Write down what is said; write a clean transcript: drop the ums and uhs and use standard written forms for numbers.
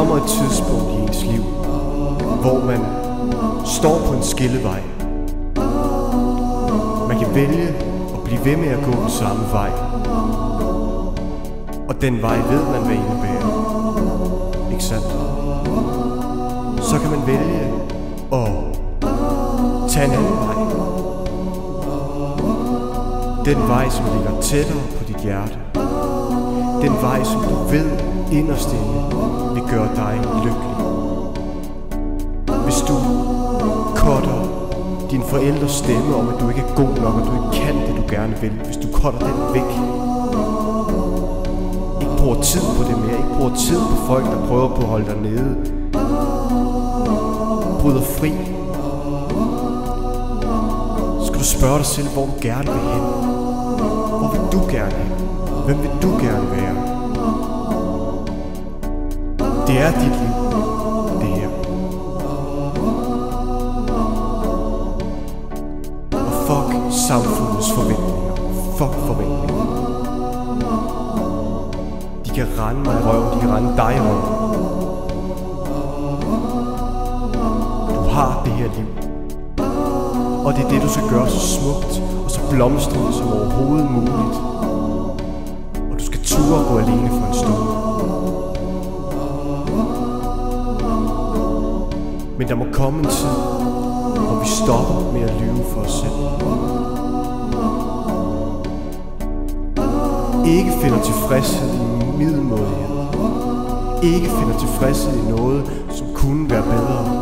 kommer et tidspunkt i ens liv, hvor man står på en skillevej. Man kan vælge at blive ved med at gå den samme vej, og den vej ved man, hvad indebærer. Ikke sandt? Så kan man vælge at tage en anden vej. Den vej, som ligger tættere på dit hjerte. Den vej, som du ved inderst inde vil gøre dig lykkelig. Hvis du cutter din forældres stemme om, at du ikke er god nok, og du ikke kan det, du gerne vil. Hvis du cutter den væk. Ikke bruger tid på det mere. Ikke bruger tid på folk, der prøver på at holde dig nede. Bryder fri. Så skal du spørge dig selv, hvor du gerne vil hen. Hvor vil du gerne hen? Hvem vil du gerne være? Det er dit liv, det her. Og fuck samfundets forventninger. Fuck forventninger. De kan rende mig i røven, de kan rende dig i røven. Du har det her liv. Og det er det, du skal gøre så smukt og så blomstrende som overhovedet muligt. Og du skal ture og gå alene for en stund. Men der må komme en tid, hvor vi stopper med at lyve for os selv. Ikke finder tilfredshed i middelmådighed. Ikke finder tilfredshed i noget, som kunne være bedre.